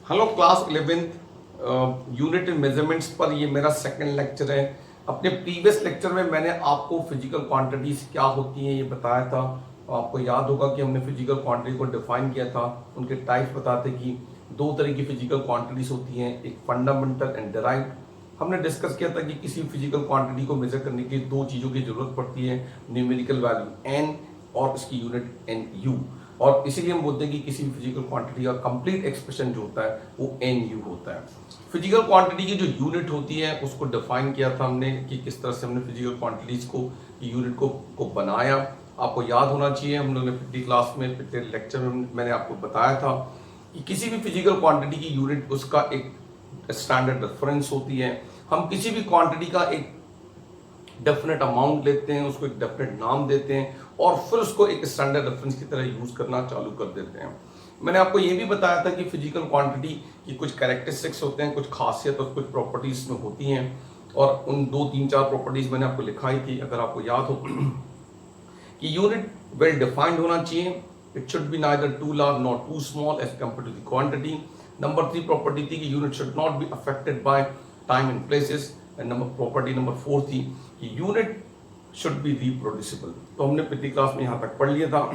Hello class 11th unit in measurements पर ये मेरा सेकंड लेक्चर है। अपने प्रीवियस लेक्चर में मैंने आपको फिजिकल क्वांटिटीज क्या होती हैं ये बताया था। आपको याद होगा कि हमने फिजिकल क्वांटिटी को डिफाइन किया था। उनके टाइप्स बताते कि दो तरह की फिजिकल क्वांटिटीज होती हैं, एक फंडामेंटल एंड डिराइव्ड। हमने डिस्कस किया था कि किसी फिजिकल क्वांटिटी को मेजर करने के लिए दो चीज़ों की जरूरत पड़ती है, न्यूमेरिकल वैल्यू एन और इसकी यूनिट एन यू। और इसीलिए हम बोलते हैं कि किसी भी फिजिकल क्वांटिटी का कंप्लीट एक्सप्रेशन जो होता है वो एन यू होता है। फिजिकल क्वांटिटी की जो यूनिट होती है उसको डिफाइन किया था हमने कि किस तरह से हमने फिजिकल क्वांटिटीज को यूनिट को बनाया। आपको याद होना चाहिए, हम लोगों ने पिछली क्लास में पिछले लेक्चर में मैंने आपको बताया था कि किसी भी फिजिकल क्वांटिटी की यूनिट उसका एक स्टैंडर्ड रेफरेंस होती है। हम किसी भी क्वांटिटी का एक डेफिनेट अमाउंट लेते हैं, उसको एक डेफिनेट नाम देते हैं और फिर उसको एक स्टैंडर्ड रेफरेंस की तरह यूज करना चालू कर देते हैं। मैंने आपको ये भी बताया था कि फिजिकल क्वांटिटी की कुछ कैरेक्टरिस्टिक्स होते हैं, कुछ खासियत और कुछ प्रॉपर्टीज में होती हैं और उन 2 3 4 प्रॉपर्टीज मैंने आपको लिखाई थी। अगर आपको याद हो कि यूनिट वेल डिफाइंड होना चाहिए, it should be neither too large not too small as compare to the quantity. Number 3 property थी कि unit should not be affected by time and places. And property number 4 थी कि unit should be reproducible. तो हमने पिछली class में यहाँ तक पढ़ लिया था।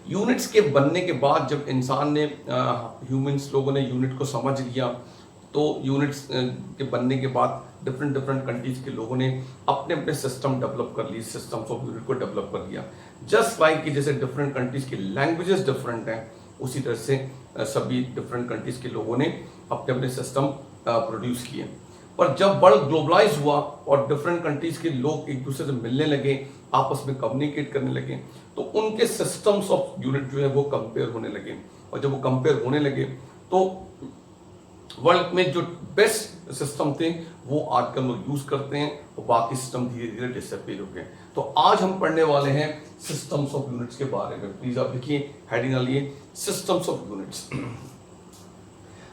यूनिट्स के बनने के बाद जब इंसान ने ह्यूमंस लोगों ने यूनिट को समझ लिया, तो यूनिट्स के बनने के बाद डिफरेंट डिफरेंट कंट्रीज के लोगों ने अपने अपने सिस्टम डेवलप कर लिए, सिस्टम्स ऑफ यूनिट को डेवलप कर लिया। जस्ट लाइक कि जैसे डिफरेंट कंट्रीज की लैंग्वेजेस डिफरेंट हैं, उसी तरह से सभी डिफरेंट कंट्रीज के लोगों ने अपने अपने सिस्टम प्रोड्यूस किए। पर जब वर्ल्ड ग्लोबलाइज हुआ और डिफरेंट कंट्रीज के लोग एक दूसरे से मिलने लगे, आपस में कम्युनिकेट करने लगे, तो उनके सिस्टम्स ऑफ यूनिट जो है वो कंपेयर होने लगे। और जब वो कंपेयर होने लगे तो वर्ल्ड में जो बेस्ट सिस्टम थे वो आजकल लोग यूज करते हैं और बाकी सिस्टम धीरे धीरे डिसअपीयर हो गए। तो आज हम पढ़ने वाले हैं सिस्टम्स ऑफ यूनिट्स के बारे में। प्लीज आप देखिए, हेडिंग डालिए सिस्टम्स ऑफ यूनिट्स।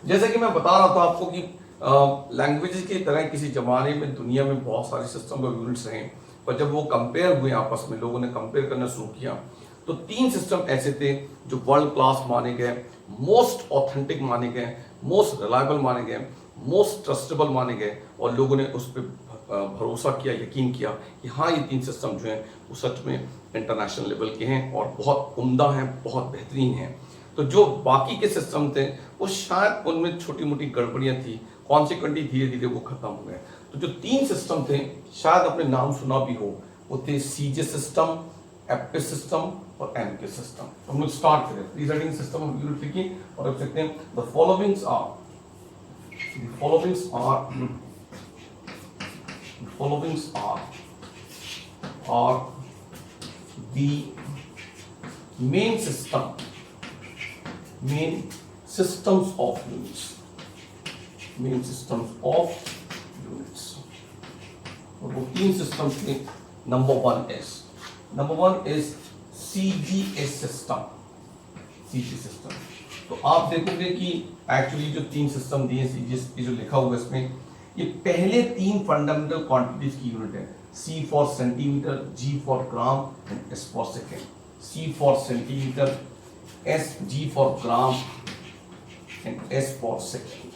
जैसे कि मैं बता रहा था आपको कि लैंग्वेजेस की तरह किसी जमाने में दुनिया में बहुत सारे सिस्टम ऑफ यूनिट्स रहे, पर जब वो कंपेयर हुए आपस में, लोगों ने कंपेयर करना शुरू किया, तो 3 सिस्टम ऐसे थे जो वर्ल्ड क्लास माने गए, मोस्ट ऑथेंटिक माने गए, मोस्ट रिलायबल माने गए, मोस्ट ट्रस्टेबल माने गए और लोगों ने उस पर भरोसा किया, यकीन किया कि हाँ ये 3 सिस्टम जो हैं वो सच में इंटरनेशनल लेवल के हैं और बहुत उम्दा हैं, बहुत बेहतरीन हैं। तो जो बाकी के सिस्टम थे वो शायद उनमें छोटी मोटी गड़बड़ियां थी, कॉन्सिक्वेंटली धीरे धीरे वो खत्म हो गए। तो जो 3 सिस्टम थे, शायद अपने नाम सुना भी हो, वो थे सीजे सिस्टम, एप्पे सिस्टम और एमके सिस्टम। तो हम लोग स्टार्ट करें। Please writing system of unit लिखिए और आप सकते हैं the followings are the main systems of units. Main systems of units. और वो 3 systems में number 1 is CGS system. CG system. तो आप देखोगे कि एक्चुअली जो 3 सिस्टम दिए CGS की जो लिखा हुआ है इसमें, ये पहले 3 फंडामेंटल क्वांटिटीज की यूनिट है। C for centimetre, G for gram and S for second. C for centimetre, G for gram and S for second.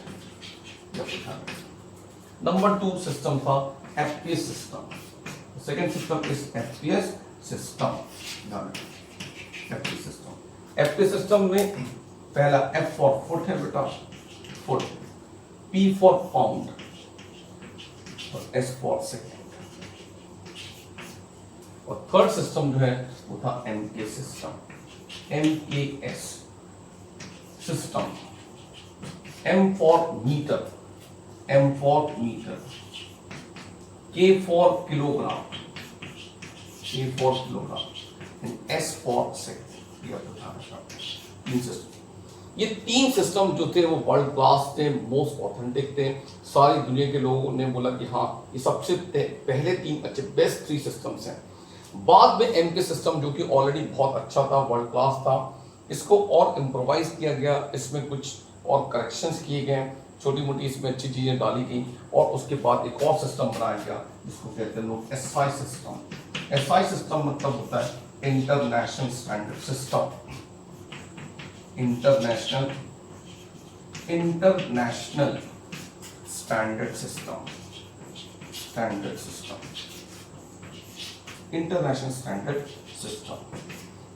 Number 2 system था FPS system. The second system is FPS system. FPS system. FPS system में पहला F for foot है बेटा, foot. P for pound और S for second. और third system जो है वो था MK system. MKS system. M for meter, M for meter, K for kilogram, K for kilogram, and S for second. ये 3 system जो थे वो वर्ल्ड क्लास थे, मोस्ट ऑथेंटिक थे। सारी दुनिया के लोगों ने बोला कि हाँ ये सबसे पहले 3 अच्छे बेस्ट 3 सिस्टम्स हैं। बाद में एमके सिस्टम जो कि ऑलरेडी बहुत अच्छा था, वर्ल्ड क्लास था, इसको और इम्प्रोवाइज किया गया, इसमें कुछ और करेक्शंस किए गए, छोटी मोटी इसमें अच्छी चीज़ें डाली गई और उसके बाद एक और सिस्टम बनाया गया जिसको कहते हैं लोग एसआई सिस्टम। एसआई सिस्टम मतलब होता है international standard system. International international standard system, international standard system.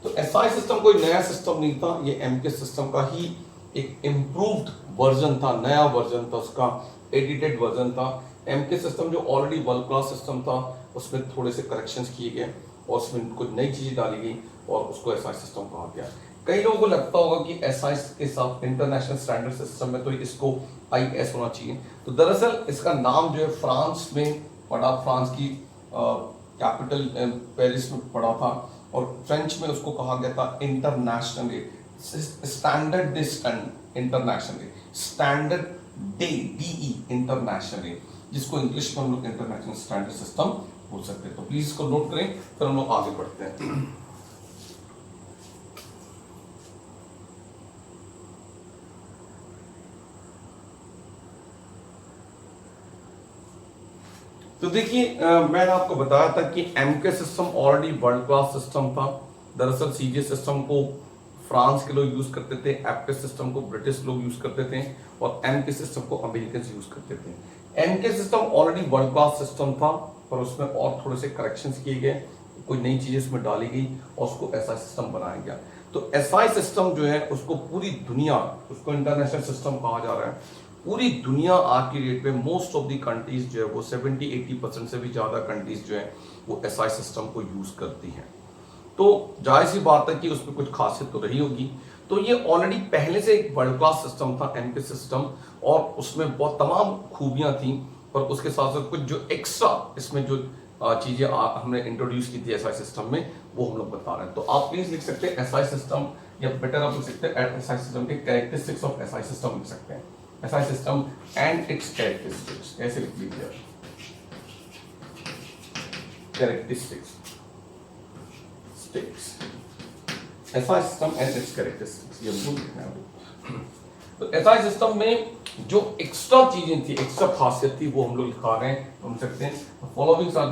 तो एसआई सिस्टम कोई नया सिस्टम नहीं था, ये एमके सिस्टम का ही एक इम्प्रूव्ड वर्जन था, नया वर्जन था, उसका एडिटेड वर्जन था। एमके सिस्टम जो ऑलरेडी वर्ल्ड क्लास सिस्टम था उसमें थोड़े से करेक्शंस किए गए और उसमें कुछ नई चीजें डाली गई और उसको एसआई सिस्टम कहा गया। कई लोगों को लगता होगा कि एसआई के साथ इंटरनेशनल स्टैंडर्ड सिस्टम में तो इसको आईएस होना चाहिए। तो दरअसल इसका नाम जो है फ्रांस में पड़ा, फ्रांस की कैपिटल पेरिस में पड़ा था और फ्रेंच में उसको कहा गया था international standard international standard DE international, जिसको इंग्लिश में हम लोग इंटरनेशनल स्टैंडर्ड सिस्टम बोल सकते हैं। तो प्लीज इसको नोट करें, फिर हम लोग आगे बढ़ते हैं। तो देखिए मैंने आपको बताया था कि MKS system already world class system था। दरअसल सीजे सिस्टम को फ्रांस के लोग यूज करते थे, एपके सिस्टम को ब्रिटिश लोग यूज करते थे और एमके सिस्टम को अमेरिकन यूज करते थे। MKS system already world class system था पर उसमें और थोड़े से करेक्शंस किए गए, कोई नई चीजें उसमें डाली गई और उसको एसआई सिस्टम बनाया गया। तो एसआई सिस्टम जो है उसको पूरी दुनिया, उसको इंटरनेशनल सिस्टम कहा जा रहा है। पूरी दुनिया आज की डेट में मोस्ट ऑफ दी कंट्रीज जो है वो 70-80% से भी ज्यादा कंट्रीज जो है वो एसआई सिस्टम को यूज करती हैं। तो जाहिर सी बात है कि उसमें कुछ खासियत तो रही होगी। तो ये ऑलरेडी पहले से एक वर्ल्ड क्लास सिस्टम था एमके सिस्टम और उसमें बहुत तमाम खूबियां थी, पर उसके साथ साथ कुछ जो एक्स्ट्रा इसमें जो चीजें हमने इंट्रोड्यूस की थी एसआई सिस्टम में वो हम लोग बता रहे हैं। तो आप प्लीज लिख सकते हैं एसआई सिस्टम, या बेटर आप लिख सकते हैं एसआई सिस्टम के कैरेक्टरिस्टिक्स ऑफ एसआई सिस्टम लिख सकते हैं। SI system and it's characteristics ऐसे लिख लीजिए, characteristics SI system and it's characteristics, ये भूल गए। तो एसआई सिस्टम में जो एक्स्ट्रा चीजें थी, एक्स्ट्रा खासियत थी, वो हम लोग लिखा रहे हैं, हम सकते हैं following are the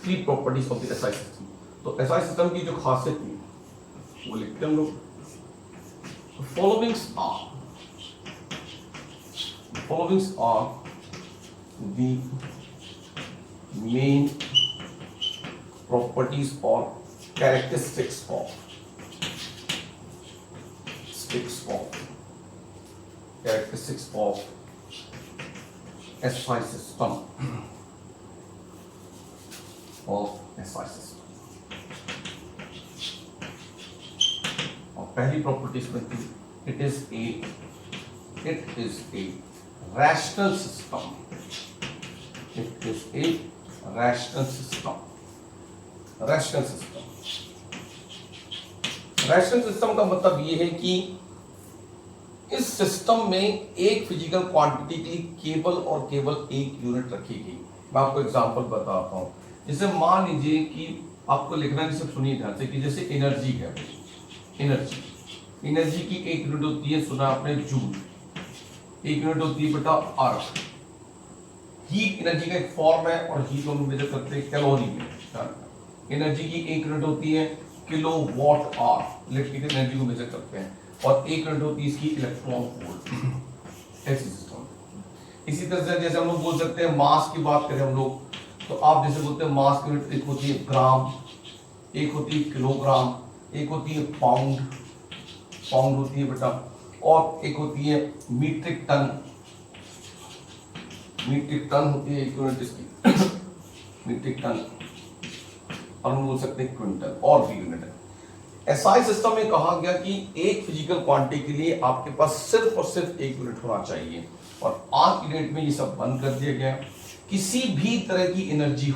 three properties of the SI system. तो एसआई सिस्टम की जो खासियत थी वो लिखते हैं हम लोग। Following are the main properties or characteristics of SI system और पहली प्रॉपर्टीज में थी it is a rational system, it is a rational system। Rational system का मतलब ये है कि इस सिस्टम में एक फिजिकल क्वांटिटी के लिए केवल और केवल एक यूनिट रखी गई। मैं आपको एग्जांपल बताता हूँ। जैसे मान लीजिए कि आपको लिखना, जैसे सुनिए ध्यान से, कि जैसे एनर्जी है, एनर्जी की एक यूनिट होती है, सुना आपने, जूल। एक यूनिट होती है बेटा अर्थ। हीट एनर्जी का एक फॉर्म है और हीट हम मेजर करते हैं कैलोरी में। एनर्जी की एक यूनिट होती है kilowatt hour, electrical energy को मेजर करते हैं, और एक यूनिट होती है इसकी इलेक्ट्रॉन वोल्ट। ऐसी सिस्टम। इसी तरह से जैसे हम लोग बोल सकते हैं मास की बात करें हम लोग, तो आप जैसे बोलते हैं मास की यूनिट एक होती है ग्राम, एक होती है किलोग्राम, एक होती है पाउंड होती है बेटा, और एक होती है मीट्रिक टन होती है एक यूनिट इसकी मीट्रिक टन, और हम बोल सकते हैं क्विंटल, और भी यूनिट है। एसआई सिस्टम में कहा गया कि एक फिजिकल क्वांटिटी के लिए आपके पास सिर्फ और सिर्फ एक यूनिट होना चाहिए, और आज की डेट में ये सब बंद कर दिया गया। किसी भी तरह की एनर्जी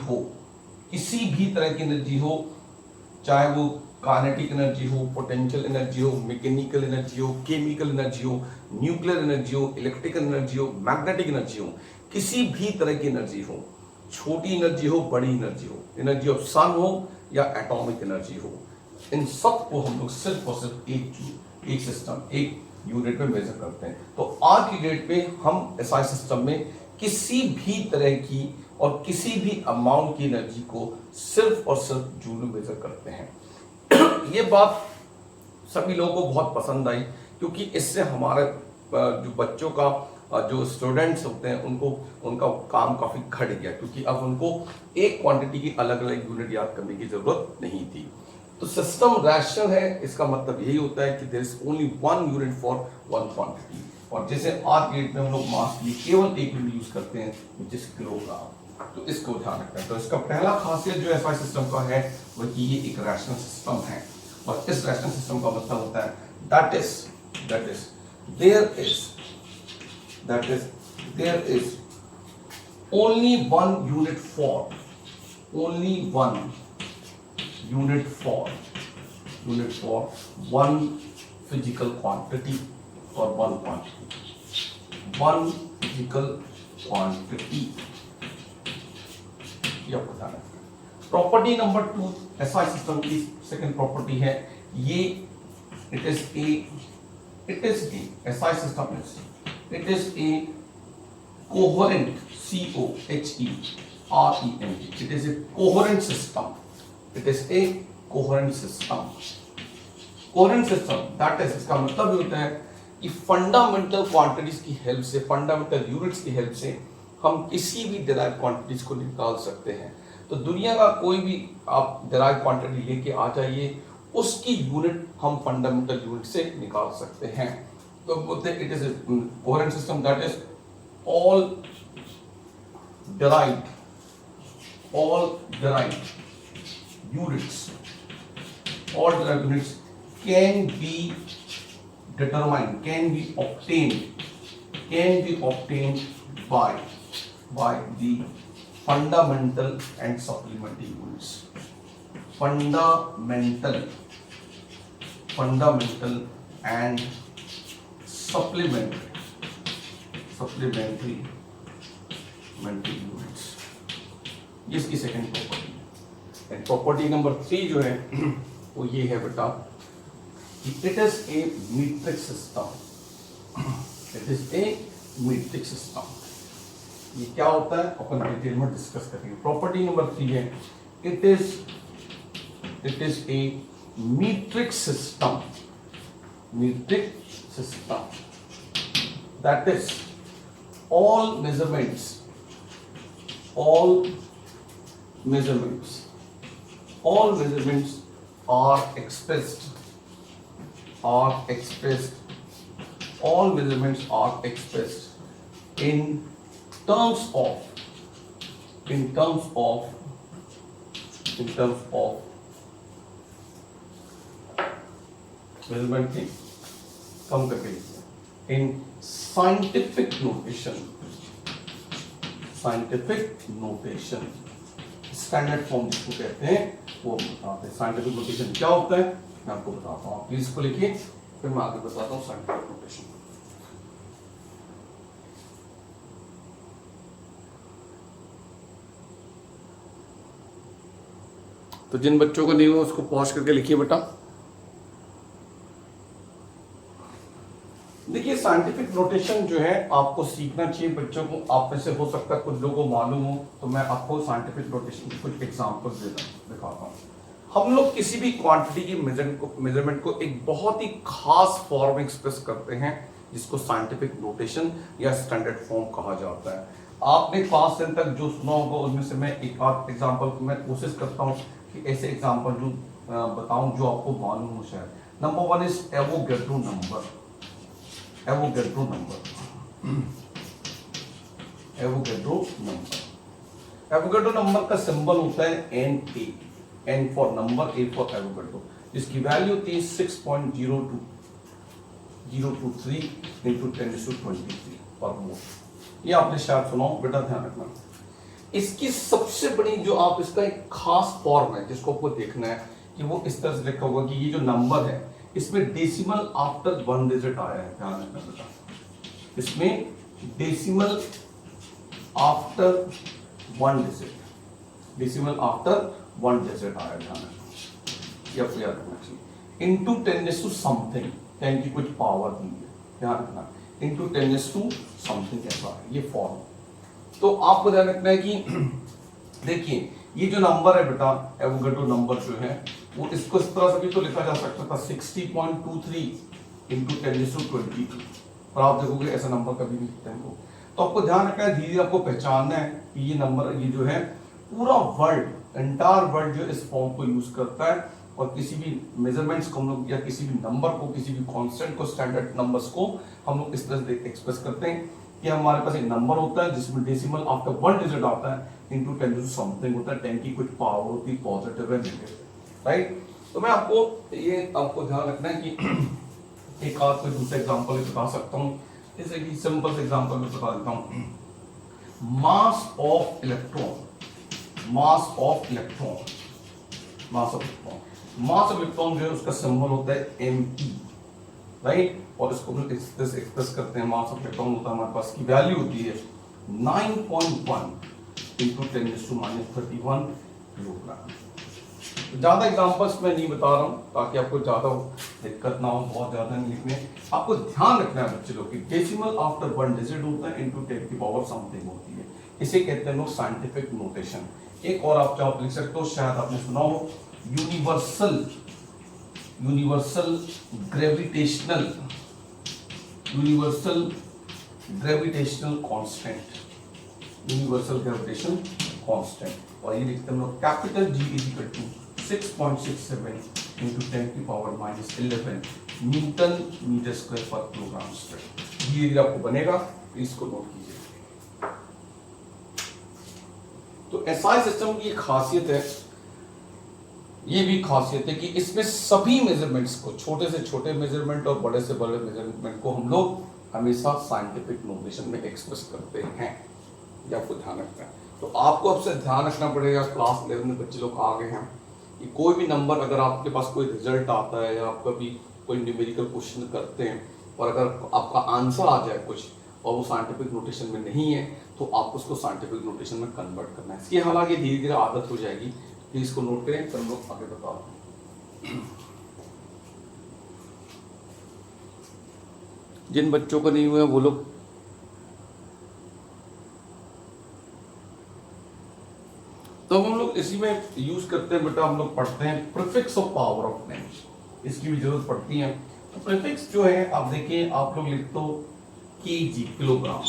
हो, चाहे वो काइनेटिक एनर्जी हो, पोटेंशियल एनर्जी हो, मैकेनिकल एनर्जी हो, केमिकल एनर्जी हो, न्यूक्लियर एनर्जी हो, इलेक्ट्रिकल एनर्जी हो, मैग्नेटिक एनर्जी हो, किसी भी तरह की एनर्जी हो, छोटी एनर्जी हो, बड़ी एनर्जी हो, एनर्जी ऑफ सन हो या एटॉमिक एनर्जी हो, इन सब को हम लोग सिर्फ और सिर्फ एक सिस्टम, एक यूनिट में मेजर करते हैं। तो आज की डेट में हम एसआई सिस्टम में किसी भी तरह की और किसी भी अमाउंट की एनर्जी को सिर्फ और सिर्फ जूल में मेजर करते हैं। ये बात सभी लोगों को बहुत पसंद आई क्योंकि इससे हमारे जो बच्चों का जो स्टूडेंट्स होते हैं उनको उनका काम काफ़ी घट गया, क्योंकि अब उनको एक क्वांटिटी की अलग अलग यूनिट याद करने की ज़रूरत नहीं थी। तो सिस्टम रैशनल है, इसका मतलब यही होता है कि there is only one unit for one quantity. और जैसे आज डेट में हम लोग मास के लिए केवल एक यूनिट यूज करते हैं विच इज किलोग्राम, तो इसको ध्यान रखना है। तो इसका पहला खासियत जो एसआई सिस्टम का है वो कि ये एक रैशनल सिस्टम है, और इस रैशनल सिस्टम का मतलब होता है that is there is only one unit for one physical quantity or one physical quantity। यह बताना है। प्रॉपर्टी नंबर 2 एसआई सिस्टम की सेकंड प्रॉपर्टी है ये it is a SI system it is a coherent COHERENT, it is a coherent system, that is इसका मतलब ये होता है कि फंडामेंटल क्वांटिटीज की हेल्प से, फंडामेंटल यूनिट्स की हेल्प से हम किसी भी डिराइव क्वांटिटीज को निकाल सकते हैं। तो दुनिया का कोई भी आप डिराइव क्वांटिटी लेके आ जाइए, उसकी यूनिट हम फंडामेंटल यूनिट से निकाल सकते हैं। तो बोलते हैं it is a coherent system that is all derived units can be determined, can be obtained by the fundamental and supplementary units, fundamental and supplementary units। ये इसकी सेकंड प्रॉपर्टी है। एंड प्रॉपर्टी नंबर 3 जो है वो ये है बेटा कि it is a metric system. ये क्या होता है अपन डिटेल में डिस्कस करेंगे। प्रॉपर्टी नंबर 3 है it is a metric system that is all measurements are expressed in terms of measurement की कम करके in scientific notation standard form जिसको कहते हैं वो बताते हैं। साइंटिफिक नोटेशन क्या होता है मैं आपको बताता हूँ, प्लीज इसको लिखिए फिर मैं आगे बताता हूँ साइंटिफिक नोटेशन। तो जिन बच्चों को नहीं हुआ उसको पॉज करके लिखिए बेटा। देखिए साइंटिफिक नोटेशन जो है आपको सीखना चाहिए बच्चों को। आप में से हो सकता है कुछ लोगों को मालूम हो, तो मैं आपको साइंटिफिक नोटेशन के कुछ एग्जांपल्स दिखाता हूँ। हम लोग किसी भी क्वांटिटी की मेजरमेंट को एक बहुत ही खास फॉर्म में एक्सप्रेस करते हैं जिसको साइंटिफिक नोटेशन या स्टैंडर्ड फॉर्म कहा जाता है। आपने क्लास 10 तक जो सुना होगा उनमें से मैं एक आध एग्जाम्पल मैं कोशिश करता हूँ कि ऐसे एग्जाम्पल जो बताऊं जो आपको मालूम हो शायद। Number 1 is Avogadro number. Avogadro number का सिंबल होता है Na, N for number, A for Avogadro, जिसकी वैल्यू होती है 6.023 into 10⁻23 पर मोल। ये आपने शायद सुना हो, बेटा ध्यान रखना। इसकी सबसे बड़ी जो आप इसका एक खास फॉर्म है जिसको आपको देखना है कि वो इस तरह से लिखा होगा कि ये जो नंबर है इसमें डेसिमल आफ्टर 1 डिजिट आया है। ध्यान रखना बेटा, इसमें डेसिमल आफ्टर 1 डिजिट आया। ध्यान रखना, ये आपको याद रखना चाहिए। इंटू 10 समथिंग, 10 की कुछ पावर दी है, ध्यान रखना, इंटू 10 समथिंग ऐसा है ये फॉर्म। तो आपको ध्यान रखना है कि देखिए ये जो नंबर है बेटा एवोगैड्रो नंबर जो है वो इसको इस तरह से भी तो लिखा जा सकता था 60.23 इंटू 10⁻22। और आप देखोगे ऐसा नंबर कभी नहीं दिखता है। तो आपको ध्यान रखना है, धीरे आपको पहचानना है कि ये नंबर, ये जो है पूरा वर्ल्ड, एंटायर वर्ल्ड जो इस फॉर्म को यूज करता है। और किसी भी मेजरमेंट्स को हम लोग, या किसी भी नंबर को, किसी भी कांस्टेंट को, स्टैंडर्ड नंबर्स को हम लोग इस तरह से एक्सप्रेस करते हैं कि हमारे पास एक नंबर होता है जिसमें डेसिमल आफ्टर 1 डिजिट आता है इंटू 10 समथिंग होता है, 10 की कुछ पावर होती है, पॉजिटिव है, नेगेटिव, राइट। तो मैं आपको ये आपको ध्यान रखना है कि एक आध कोई दूसरा एग्जांपल बता सकता हूँ। जैसे कि सिंपल से एग्जांपल में बता देता हूँ, mass of electron, mass of electron, mass of electron, mass of electron जो है उसका सिंबल होता है mp, राइट। और इसको हम एक्सप्रेस करते हैं, मास ऑफ इलेक्ट्रॉन होता है हमारे पास की वैल्यू होती है 9.1 इंटू 10⁻31 किलोग्राम। ज्यादा एग्जांपल्स मैं नहीं बता रहा हूं ताकि आपको ज्यादा दिक्कत ना हो, बहुत ज्यादा नहीं लिखने। आपको ध्यान रखना है बच्चे लोग कि डेसिमल आफ्टर 1 डिजिट होता है इंटू 10 की पावर समथिंग होती है, इसे कहते हैं लोग साइंटिफिक नोटेशन। एक और आप चाहो लिख सकते हो, शायद आपने सुना हो, universal, universal gravitational, universal gravitational constant, universal gravitational constant. और ये लिखते हैं लोग capital G is equal to 6.67 into 10 की पावर -11 न्यूटन मीटर स्क्वायर पर किलोग्राम स्क्वायर। ये आपको बनेगा, इसको नोट कीजिए। तो एसआई सिस्टम की खासियत है, ये भी खासियत है कि इसमें सभी मेजरमेंट्स को, छोटे से छोटे मेजरमेंट और बड़े से बड़े मेजरमेंट को हम लोग हमेशा साइंटिफिक नोटेशन में एक्सप्रेस करते हैं। ये आपको ध्यान रखना है। तो आपको अब से ध्यान रखना पड़ेगा, क्लास 11 में बच्चे लोग आ गए हैं, कि कोई भी नंबर अगर आपके पास कोई रिजल्ट आता है या आप कभी कोई न्यूमेरिकल क्वेश्चन करते हैं और अगर आपका आंसर आ जाए कुछ और वो साइंटिफिक नोटेशन में नहीं है, तो आपको उसको साइंटिफिक नोटेशन में कन्वर्ट करना है। इसकी हालांकि धीरे धीरे आदत हो जाएगी, कि इसको नोट करें, फिर हम लोग आगे बताते हैं। जिन बच्चों को नहीं हुआ वो लोग तो हम लोग इसी में यूज करते हैं बेटा, हम लोग पढ़ते हैं prefix of power of names, इसकी भी जरूरत पड़ती है। तो प्रीफिक्स जो है, आप देखिए, आप लोग लिख दो केजी, किलोग्राम।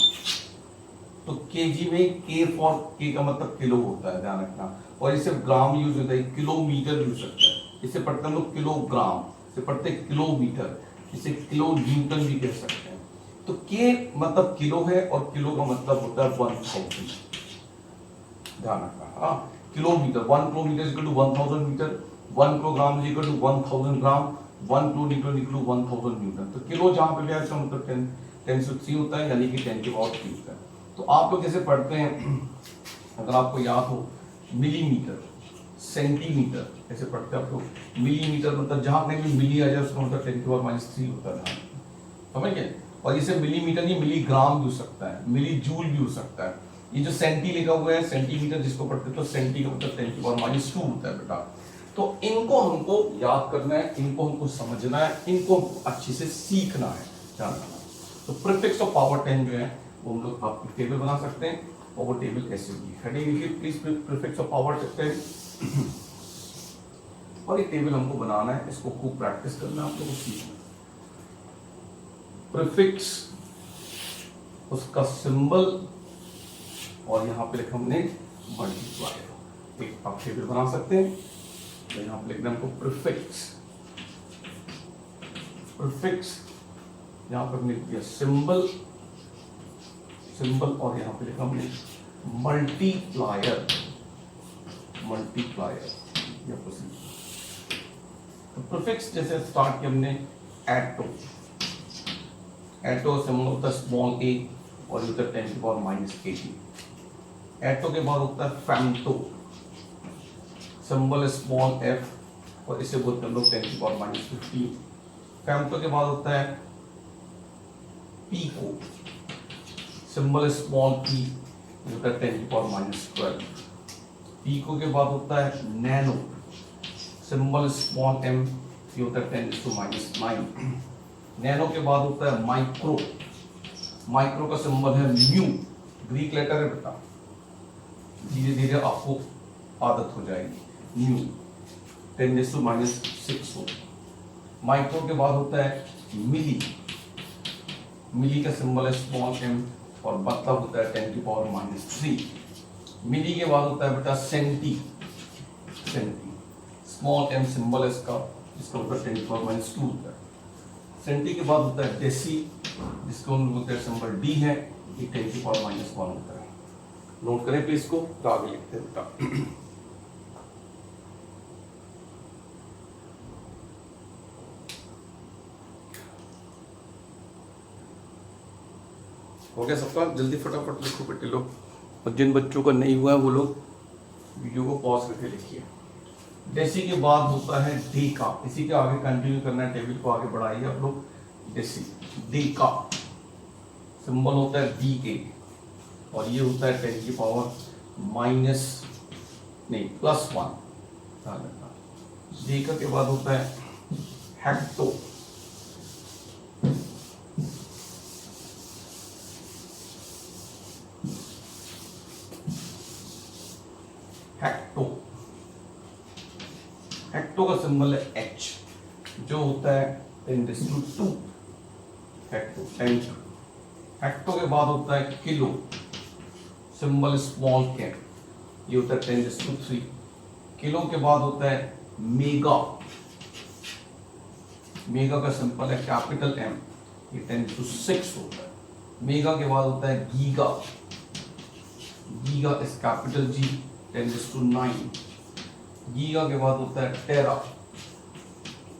तो केजी में के फॉर के का मतलब किलो होता है, ध्यान रखना। और इसे ग्राम यूज होता है, किलोमीटर यूज सकते हैं, इसे पढ़ते हैं लोग किलोग्राम, इसे पढ़ते हैं किलोमीटर, इसे किलो न्यूटन भी कह सकते हैं। तो के मतलब किलो है और किलो का मतलब होता है 1000, ध्यान रखना। हाँ, kilometre, 1 kilometre is equal to 1000 metre, 1 kilogram is equal to 1000 gram, 1 kilo newton equal to 1000 newton. तो किलो जहां पे लिया इसका मतलब 10 से 3 होता है, यानी कि 10 की पावर 3 होता है। तो आप लोग जैसे पढ़ते हैं, अगर आपको याद हो, मिलीमीटर, सेंटीमीटर ऐसे पढ़ते हैं आप लोग। मिलीमीटर मतलब जहां कहीं भी मिली आ जाए उसका मतलब 10 की पावर -3 होता है, समझ गए। और इसे मिलीमीटर नहीं, मिलीग्राम भी हो सकता है, मिली जूल भी हो सकता है। ये जो सेंटी लिखा हुआ है, सेंटीमीटर जिसको पढ़ते तो सेंटी का मतलब 10 की पावर -2 होता है बेटा। तो इनको हमको याद करना है, इनको हमको समझना है, इनको अच्छे से सीखना है, ध्यान रखना। तो प्रीफिक्स ऑफ पावर 10 जो है वो हम लोग आप टेबल बना सकते हैं, और वो टेबल ऐसे होगी। हेडिंग लिखिए प्लीज, प्रीफिक्स ऑफ पावर 10। और ये टेबल हमको बनाना है, इसको खूब प्रैक्टिस करना है, आप लोगों को सीखना है। प्रीफिक्स, उसका सिंबल, और यहाँ पे लिखा हमने मल्टीप्लायर। एक आप टेबल बना सकते हैं, तो यहाँ पे लिखना हमको प्रीफिक्स, प्रीफिक्स, यहाँ पर हमने लिख दिया सिंबल, सिंबल, और यहाँ पे लिखा हमने मल्टीप्लायर, मल्टीप्लायर। तो प्रीफिक्स जैसे स्टार्ट किया हमने एटो, एटो सिंबल होता है स्मॉल ए और होता है 10 की पावर -18। एटो के बाद होता है फेम्टो, सिंबल स्मॉल एफ और इसे बोलते हैं लोग 10 की पावर -15। फेम्टो के बाद होता है पीको, सिंबल स्मॉल पी, होता है 10 की पावर -12। पीको के बाद होता है नैनो, सिंबल स्मॉल एम, ये होता है 10⁻⁹। नैनो के बाद होता है माइक्रो, माइक्रो का सिंबल है म्यू, ग्रीक लेटर है बेटा, धीरे धीरे आपको आदत हो जाएगी। म्यू 10⁻⁶ हो। माइक्रो के बाद होता है मिली, मिली का सिंबल है स्मॉल m और मतलब होता है 10 की पावर -3। मिली के बाद होता है बेटा centi, centi small m symbol है इसका, इसका होता है 10 की पावर -2 होता है। सेंटी के बाद होता है डेसी, जिसको हम बोलते हैं सिंबल d है, ये 10 की पावर -1 होता है। नोट करें प्लीज इसको, तो आगे लिखते हैं बेटा। हो गया सबका? जल्दी फटाफट लिखो बेटे लोग, और जिन बच्चों का नहीं हुआ है वो लोग वीडियो को पॉज करके लिखिए। डेसी के बाद होता है डी का, इसी के आगे कंटिन्यू करना है, टेबल को आगे बढ़ाइए आप लोग। डेसी डी का सिंबल होता है DA और ये होता है 10 की पावर +1। डी का के बाद होता है हेक्टो, हेक्टो, हेक्टो का सिंबल है H, जो होता है 10⁻²। हेक्टो 10। हेक्टो के बाद होता है किलो, सिंबल स्मॉल k, ये होता है 10⁻3। किलो के बाद होता है मेगा, मेगा का सिंबल है कैपिटल M, ये 10�6 होता है। मेगा के बाद होता है giga, giga is capital G, 10�9। Giga के बाद होता है टेरा,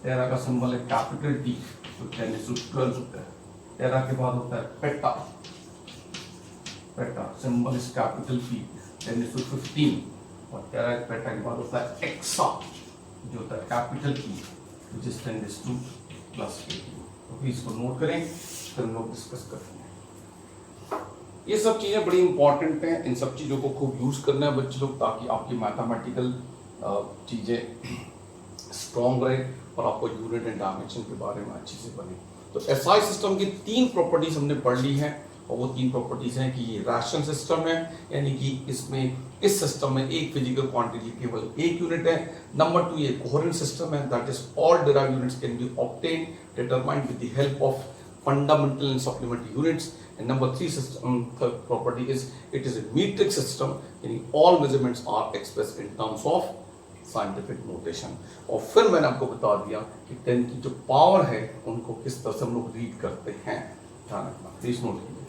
टेरा का सिंबल है कैपिटल T, जो 10⁻12 होता है। टेरा के बाद होता है PETA, PETA symbol is capital P, 10⁻15। और टेरा पेटा के बाद होता है एक्सा, जो होता है कैपिटल E, विच इज 10⁻+18। तो प्लीज इसको नोट करें, फिर हम लोग डिस्कस करते हैं। ये सब चीज़ें बड़ी इंपॉर्टेंट हैं, इन सब चीज़ों को खूब यूज़ करना है बच्चे लोग, ताकि आपकी मैथमेटिकल चीज़ें स्ट्रॉन्ग रहे और आपको यूनिट एंड डायमेंशन के बारे में अच्छे से बने। तो एसआई सिस्टम की 3 प्रॉपर्टीज हमने पढ़ ली हैं, और वो 3 प्रॉपर्टीज हैं कि ये रैशनल सिस्टम है, यानी कि इसमें इस सिस्टम में एक फिजिकल क्वांटिटी केवल एक यूनिट है। नंबर 2, ये कोहेरेंट सिस्टम है, that is all derived units can be obtained determined with the help of fundamental and supplementary units. And number 3 system, third property is it is a metric system, यानी all measurements are expressed in terms of scientific notation. और फिर मैंने आपको बता दिया कि 10 की जो पावर है उनको किस तरह से हम लोग रीड करते हैं, ध्यान रखना, प्लीज नोट कीजिए।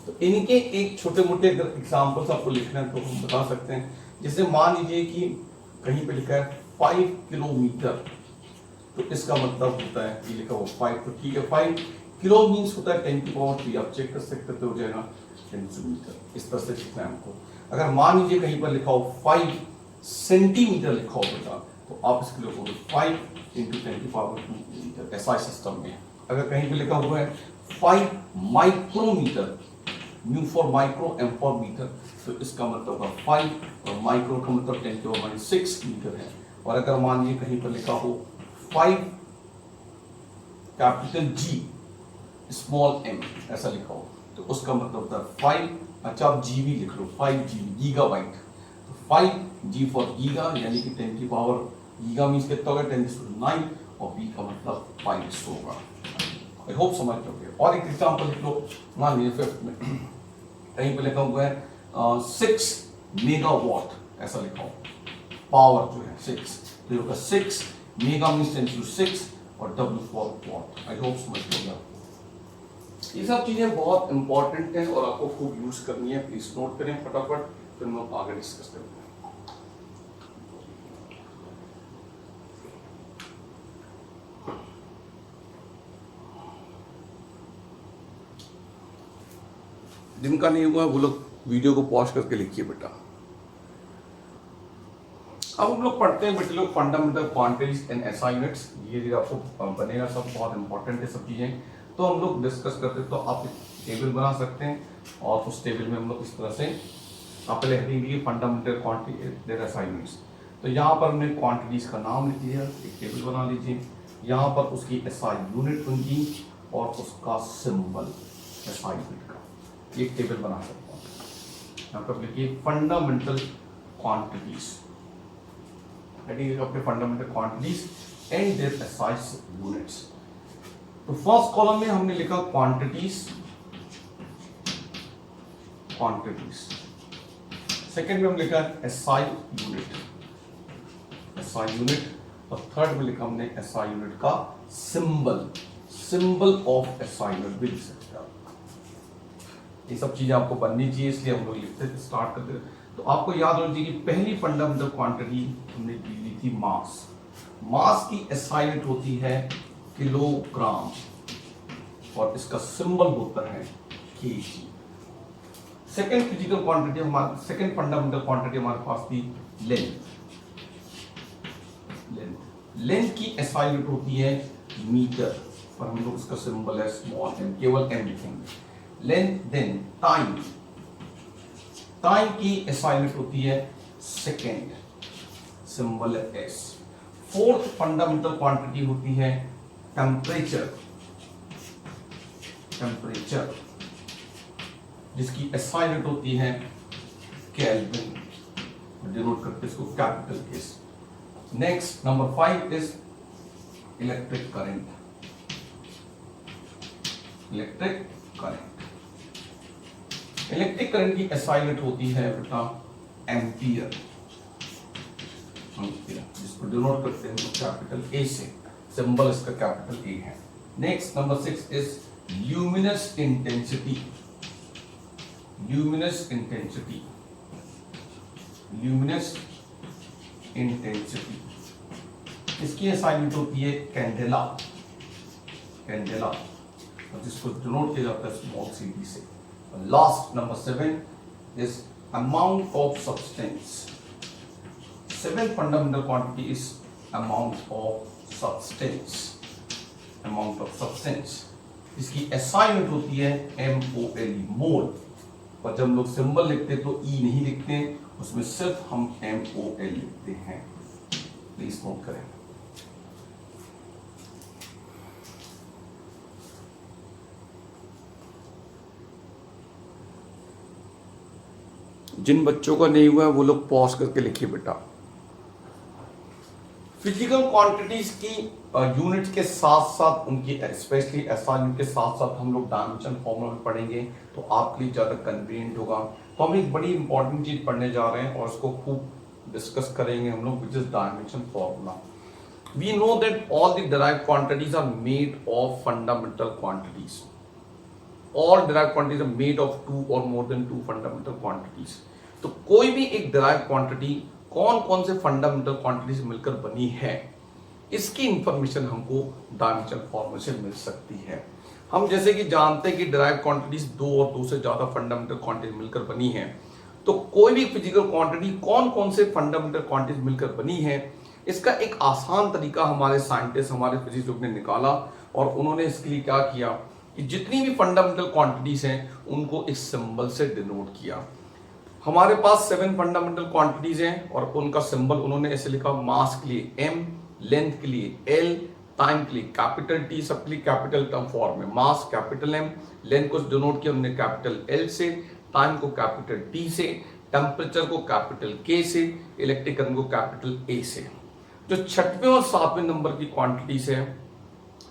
तो इनके एक छोटे मोटे अगर एग्जाम्पल्स आपको लिखना है तो हम बता सकते हैं। जैसे मान लीजिए कि कहीं पे लिखा है 5 किलोमीटर, तो इसका मतलब होता है ये लिखा हुआ 5, तो ठीक है 5 किलो मीन्स होता है 10 की पावर 3, आप चेक कर सकते तो हो जाएगा 10 मीटर, इस तरह से लिखना है हमको। अगर मान लीजिए कहीं पर लिखा हो 5 सेंटीमीटर लिखा हो बेटा, तो आप इसके लिए 5 × 10 की पावर 2 मीटर, ऐसा सिस्टम में। अगर कहीं पर लिखा हुआ है 5 micrometre, mu for micro, M for metre, तो इसका मतलब होगा 5 और माइक्रो का मतलब 10 की पावर -6 मीटर है। और अगर मान लीजिए कहीं पर लिखा हो 5 कैपिटल G स्मॉल m, ऐसा लिखा हो, तो उसका मतलब होता है 5, अच्छा आप GB लिख लो, 5 GB गीगाबाइट, तो 5 G फॉर गीगा, यानी कि 10 की पावर गीगा मीन्स कितना होगा 10�9, और B का मतलब 5 होगा। आई होप समझ लोगे। और एक एग्जांपल लिख लो, मान लीजिए 5th में कहीं पे लिखा हुआ है 6 मेगावाट, ऐसा लिखा हो, पावर जो है 6, तो होगा 6 मेगा मीन्स 10⁶, और W for what. I hope समझ लोगे आप। ये सब चीजें बहुत इंपॉर्टेंट हैं और आपको खूब यूज करनी है, प्लीज नोट करें फटाफट, फिर हम लोग आगे डिस्कस करते हैं। जिनका नहीं हुआ वो लोग वीडियो को पॉज करके लिखिए बेटा। अब हम लोग पढ़ते हैं बेटे लोग fundamental quantities and SI units, ये आपको बनेगा, सब बहुत इंपॉर्टेंट है सब चीजें। तो हम लोग डिस्कस करते हैं, तो आप टेबल बना सकते हैं, और उस टेबल में हम लोग इस तरह से आप पहले लिखेंगे फंडामेंटल क्वांटिटी एसआई यूनिट्स। तो यहाँ पर हमने क्वांटिटीज का नाम लिख लिया, एक टेबल बना लीजिए, यहाँ पर उसकी एसआई यूनिट होगी और उसका सिंबल एसआई यूनिट का, एक टेबल बना सकता हूँ। यहाँ पर लिखिए फंडामेंटल क्वांटिटीज, अपने fundamental quantities, and their SI units. तो फर्स्ट कॉलम में हमने लिखा क्वांटिटीज, क्वांटिटीज। सेकंड में हम लिखा एसआई यूनिट, एसआई यूनिट। और थर्ड में लिखा हमने एसआई यूनिट का symbol, symbol of SI unit भी लिख सकते हैं। ये सब चीजें आपको बननी चाहिए, इसलिए हम लोग लिखते स्टार्ट करते। तो आपको याद होना चाहिए कि पहली फंडामेंटल क्वांटिटी हमने ली थी मास। मास की एसआई यूनिट होती है किलोग्राम और इसका सिंबल होता है केजी। सेकेंड फिजिकल क्वांटिटी हमारे, सेकेंड फंडामेंटल क्वांटिटी हमारे पास थी लेंथ। लेंथ, लेंथ की एसआई यूनिट होती है मीटर, पर हम लोग इसका सिंबल है स्मॉल एम, केवल एम लिखेंगे। लेंथ। देन टाइम, टाइम की एसआई यूनिट होती है सेकेंड, सिंबल है एस। फोर्थ फंडामेंटल क्वांटिटी होती है टेम्परेचर, टेम्परेचर जिसकी एसआई यूनिट होती है केल्विन, डिनोट करते इसको capital case. Next number 5 is electric current, electric current. Electric current की एसआई यूनिट होती है बेटा एम्पियर, जिसको डिनोट करते हैं कैपिटल ए से, सिंबल इसका कैपिटल ए है। Next number 6 is luminous intensity, luminous intensity, luminous intensity. इसकी एसआई यूनिट होती है कैंडेला, कैंडेला, जिसको डिनोट किया जाता है स्मॉल सी डी से। Last number 7 is amount of substance. Seventh fundamental quantity is amount of substance, amount of substance. इसकी SI unit होती है MOL, मोल। पर जब लोग सिंबल लिखते तो ई नहीं लिखते, उसमें सिर्फ हम MOL लिखते हैं, प्लीज नोट करें। जिन बच्चों का नहीं हुआ है वो लोग पॉज करके लिखिए बेटा। फिजिकल क्वांटिटीज की यूनिट्स के साथ साथ उनकी स्पेशली एसआई यूनिट के साथ साथ हम लोग डायमेंशन फॉर्मूला में पढ़ेंगे, तो आपके लिए ज़्यादा कन्वीनियंट होगा। तो हम एक बड़ी इंपॉर्टेंट चीज पढ़ने जा रहे हैं और इसको खूब डिस्कस करेंगे हम लोग, which is dimension formula. We know that all the derived quantities are made of fundamental quantities. All derived quantities are made of 2 or more than 2 fundamental quantities. तो कोई भी एक derived quantity कौन कौन से fundamental quantities से मिलकर बनी है, इसकी इंफॉर्मेशन हमको डायमेंशन फॉर्मूला से मिल सकती है। हम जैसे कि जानते हैं कि derived quantities 2 और 2 से ज्यादा fundamental quantities मिलकर बनी है, तो कोई भी फिजिकल क्वांटिटी कौन कौन से फंडामेंटल क्वांटिटीज मिलकर बनी है, इसका एक आसान तरीका हमारे साइंटिस्ट, हमारे फिजिक्स लोग ने निकाला। और उन्होंने इसके लिए क्या किया कि जितनी भी फंडामेंटल क्वांटिटीज हैं उनको इस सिंबल से डिनोट किया। हमारे पास 7 फंडामेंटल क्वांटिटीज हैं और उनका सिंबल उन्होंने ऐसे लिखा, मास के लिए M, लेंथ के लिए L, टाइम के लिए कैपिटल T, सबके लिए कैपिटल टर्म फॉर्म में, मास कैपिटल M, लेंथ को डिनोट किया हमने कैपिटल L से, टाइम को कैपिटल T से, टेम्परेचर को कैपिटल K से, इलेक्ट्रिक करंट को कैपिटल A से। जो 6वें और 7वें नंबर की क्वांटिटीज है,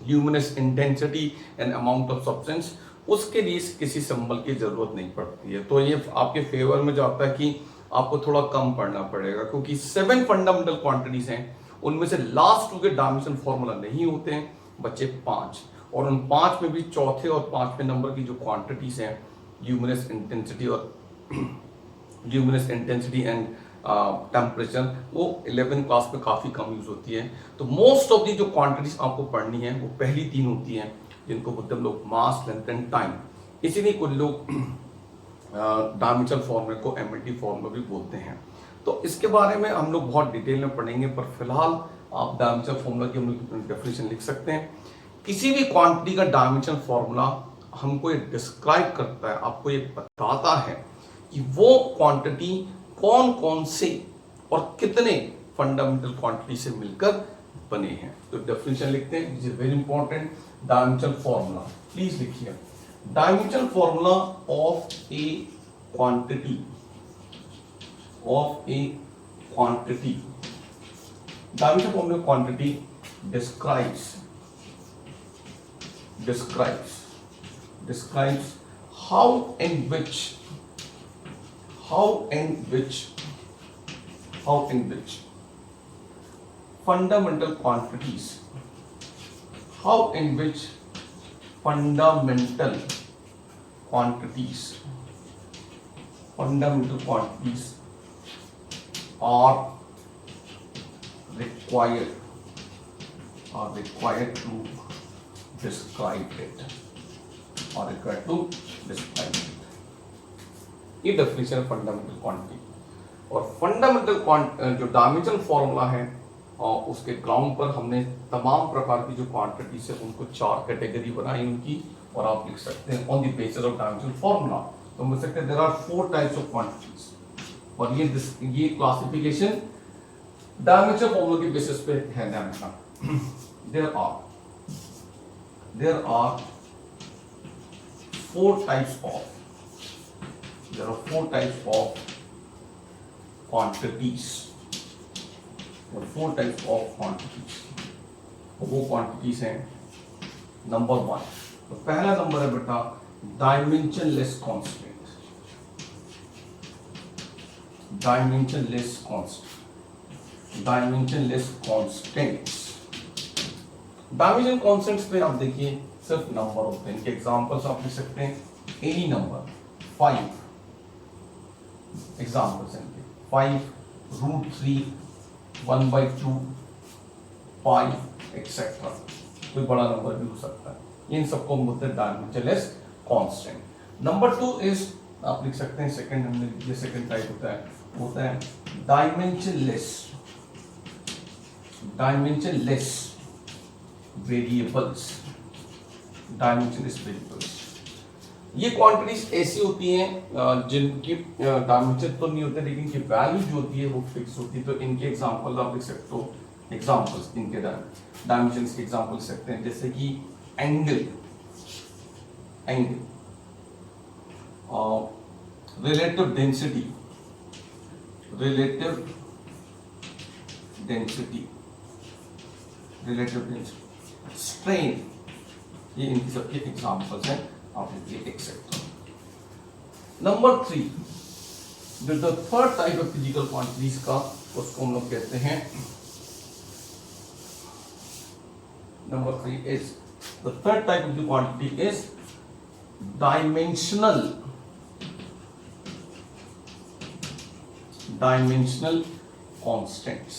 luminous intensity and amount of substance, उसके लिए किसी सिंबल की जरूरत नहीं पड़ती है। तो ये आपके फेवर में जाता है कि आपको थोड़ा कम पढ़ना पड़ेगा, क्योंकि 7 फंडामेंटल क्वांटिटीज हैं, उनमें से लास्ट 2 के डायमेंशन फॉर्मूला नहीं होते हैं, बच्चे 5, और उन 5 में भी चौथे और 5वें नंबर की जो क्वांटिटीज हैं, ल्यूमिनस इंटेंसिटी और ल्यूमिनस इंटेंसिटी एंड टेम्परेचर, वो 11th क्लास में काफ़ी कम यूज होती है। तो मोस्ट ऑफ दी जो क्वांटिटीज आपको पढ़नी है वो पहली 3 होती हैं, जिनको बोलते हैं लोग मास, लेंथ एंड टाइम। इसीलिए कुछ लोग डायमेंशन फॉर्मूला को MLT फॉर्मूला भी बोलते हैं। तो इसके बारे में हम लोग बहुत डिटेल में पढ़ेंगे, पर फिलहाल आप डायमेंशन फॉर्मूला की हम लोग डेफिनेशन लिख सकते हैं। किसी भी क्वांटिटी का डायमेंशन फॉर्मूला हमको ये डिस्क्राइब करता है, आपको ये बताता है कि वो क्वांटिटी कौन कौन से और कितने फंडामेंटल क्वांटिटी से मिलकर बने हैं। तो डेफिनेशन लिखते हैं, this is very important. Dimension formula please लिखिए, dimension formula of a quantity, of a quantity, dimension formula quantity describes how in which fundamental quantities are required to describe it. ये definition है fundamental quantity. और fundamental जो dimensional formula है और उसके ground पर हमने तमाम प्रकार की जो क्वांटिटीज है उनको 4 कैटेगरी बनाई उनकी, और आप लिख सकते हैं on the basis of dimensional formula. तो हम लिख सकते हैं there are 4 types of quantities, और ये क्लासिफिकेशन डायमेंशनल फॉर्मूला के बेसिस पे है ध्यान रखना। There are 4 types of quantities. वो क्वांटिटीज हैं। नंबर 1, तो पहला नंबर है बेटा डायमेंशनलेस कांस्टेंट। डायमेंशनलेस कांस्टेंट्स पे आप देखिए सिर्फ नंबर होते हैं। इनके एग्जांपल्स आप लिख सकते हैं एनी नंबर 5 एग्जांपल्स हैं 5 √3 1/2 5 एक्सेट्रा। कोई बड़ा नंबर भी हो सकता है। इन सबको हम बोलते हैं डायमेंशनलेस कांस्टेंट। नंबर 2 इज आप लिख सकते हैं सेकंड, हमने ये सेकंड टाइप होता है डायमेंशनलेस वेरिएबल्स। ये क्वांटिटीज ऐसी होती हैं जिनकी डायमेंशन तो नहीं होते, लेकिन की वैल्यू जो होती है वो फिक्स होती है। तो इनके एग्जांपल आप लिख सकते हो, एग्जांपल्स इनके डायमेंशंस के एग्जांपल लिख सकते हैं, जैसे कि एंगल, रिलेटिव डेंसिटी, स्ट्रेन, ये इनकी सबके एग्जांपल्स हैं, आप ये लिख सकते हो। नंबर 3, जो the third type of physical quantities का, उसको हम लोग कहते हैं, number 3 is the third type of the quantity is dimensional constants.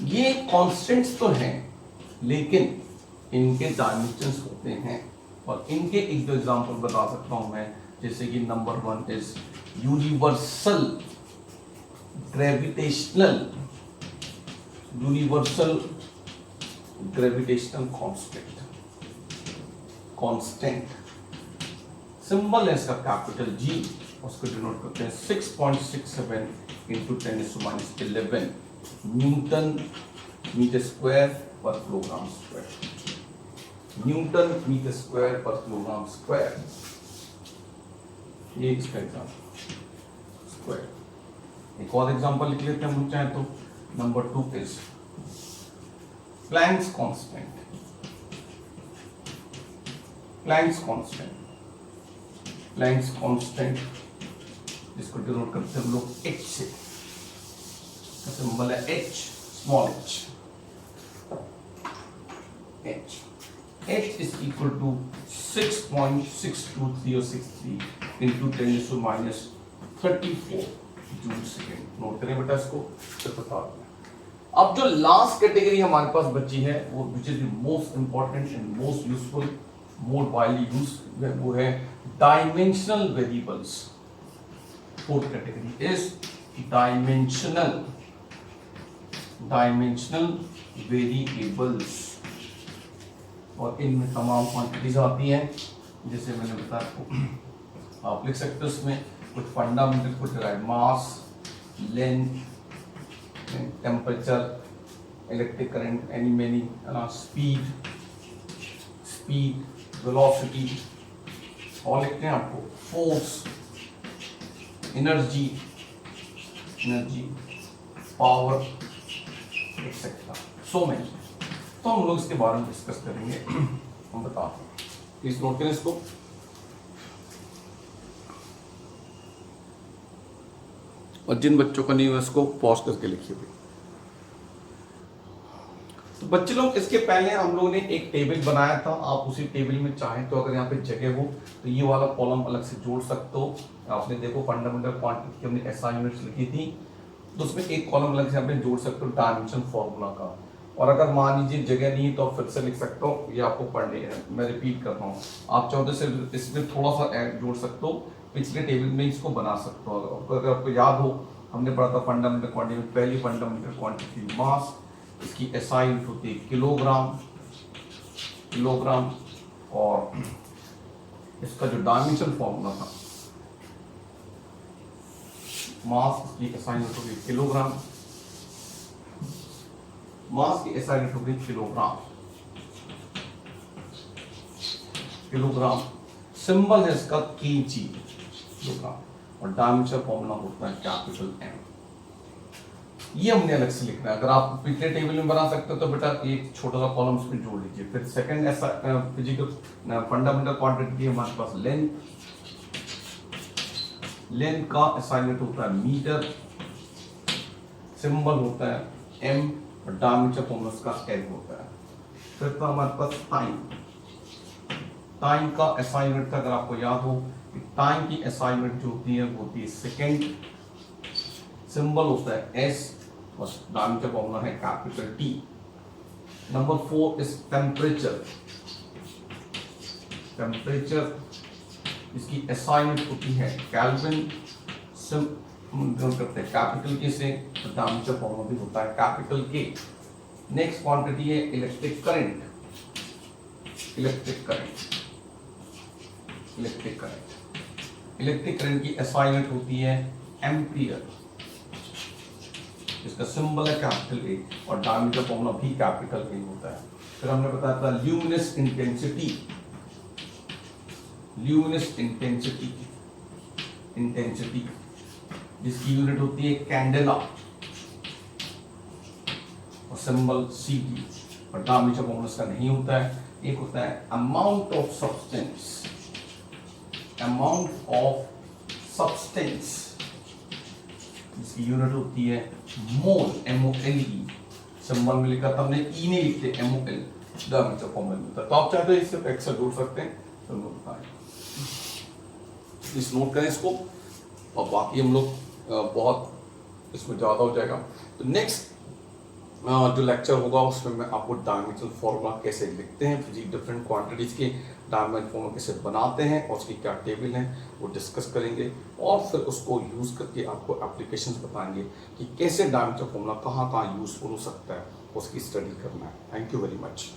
ये कांस्टेंट्स तो हैं लेकिन इनके डायमेंशंस होते हैं, और इनके एक दो एग्जांपल बता सकता हूं मैं, जैसे कि number 1 is universal gravitational constant. Symbol है इसका कैपिटल G, उसको डिनोट करते हैं 6.67 into 10⁻11 न्यूटन मीटर स्क्वायर पर किलोग्राम स्क्वायर। ये इसका एग्जाम्पल स्क्वायर। एक और एग्जाम्पल लिख लेते हैं हम चाहें तो। Number 2 is Planck's constant. जिसको डिनोट करते हैं हम लोग H से, सिंबल है H, small h is equal to 6.623 or 63 into 10⁻34 joule second. Note करें बेटा इसको, फिर बता दें। अब जो लास्ट कैटेगरी हमारे पास बची है, वो which is the most important and most useful, more widely used, वो है dimensional variables. Fourth category is dimensional variables, और इनमें तमाम क्वांटिटीज आती हैं, जैसे मैंने बताया। आप लिख सकते हो इसमें कुछ फंडामेंटल, कुछ mass, length, temperature, electric current, any many, speed, velocity, और लिखते हैं आपको force, energy, power, etcetera, so many. तो हम लोग इसके बारे में डिस्कस करेंगे। हम बताते हैं, प्लीज नोट करें इसको। और जिन बच्चों का नहीं हुआ इसको पॉज करके लिखिए भाई। तो बच्चे लोग, इसके पहले हम लोगों ने एक टेबल बनाया था, आप उसी टेबल में चाहें तो अगर यहाँ पे जगह हो तो ये वाला कॉलम अलग से जोड़ सकते हो। आपने देखो फंडामेंटल क्वांटिटी की हमने SI यूनिट्स लिखी थी, तो उसमें एक कॉलम अलग से आपने जोड़ सकते हो डायमेंशन फॉर्मूला का। और अगर मान लीजिए जगह नहीं है तो आप फिर से लिख सकते हो, ये आपको पढ़ने है, मैं रिपीट कर रहा हूँ। आप चाहो तो सिर्फ इसमें थोड़ा सा ऐड जोड़ सकते हो, पिछले टेबल में इसको बना सकते हो। अगर आपको याद हो, हमने पढ़ा था फंडामेंटल क्वांटिटी में, पहली फंडामेंटल क्वांटिटी मास, इसकी SI यूनिट होती है किलोग्राम, और इसका जो डायमेंशन फॉर्मूला था मास, इसकी SI यूनिट होती है किलोग्राम, मास की SI यूनिट होती है किलोग्राम, सिंबल है इसका kg, किलोग्राम, और डायमेंशन फॉर्मूला होता है कैपिटल M। ये हमने अलग से लिखना है। अगर आप पिछले टेबल में बना सकते हो तो बेटा एक छोटा सा कॉलम उसमें जोड़ लीजिए। फिर सेकंड ऐसा फिजिकल फंडामेंटल क्वांटिटी की हमारे पास लेंथ का असाइनमेंट होता है मीटर, सिंबल होता है M, और डायमीटर फॉर्मूला का L होता है। फिर तो हमारे पास टाइम का असाइनमेंट था, अगर आपको याद हो कि टाइम की असाइनमेंट जो होती है वो होती है सेकंड, सिंबल होता है S, और डायमीटर फॉर्मूला है capital T। Number 4 is temperature, इसकी SI यूनिट होती है केल्विन, करते हैं कैपिटल के से, डायमीटर फॉर्मूला भी होता है कैपिटल K। नेक्स्ट क्वांटिटी है इलेक्ट्रिक करंट, इलेक्ट्रिक करंट की SI यूनिट होती है एम्पियर, इसका सिंबल है कैपिटल A, और डायमीटर फॉर्मूला भी कैपिटल A होता है। फिर हमने बताया था ल्यूमिनस इंटेंसिटी, जिसकी यूनिट होती है कैंडेला, और सिंबल Cd, और डायमीटर फॉर्मूला इसका नहीं होता है। एक होता है अमाउंट ऑफ सब्सटेंस, जिसकी यूनिट होती है मोल, MOLE, सिंबल में लिखा था हमने, ई नहीं लिखते, MOL, डायमीटर फॉर्मूला मिलता है। तो आप चाहते हैं इससे एक्स्ट्रा जोड़ सकते हैं, तो इस नोट करें इसको, और बाकी हम लोग बहुत इसमें ज़्यादा हो जाएगा। तो नेक्स्ट जो लेक्चर होगा उसमें मैं आपको डायमेंशनल फॉर्मूला कैसे लिखते हैं, फिजिकल डिफरेंट क्वांटिटीज के डायमेंशनल फॉर्मूला कैसे बनाते हैं, और उसकी क्या टेबल है वो डिस्कस करेंगे, और फिर उसको यूज़ करके आपको एप्लीकेशंस बताएंगे कि कैसे डायमेंशनल फॉर्मूला कहाँ यूज़फुल हो सकता है, उसकी स्टडी करना है। Thank you very much.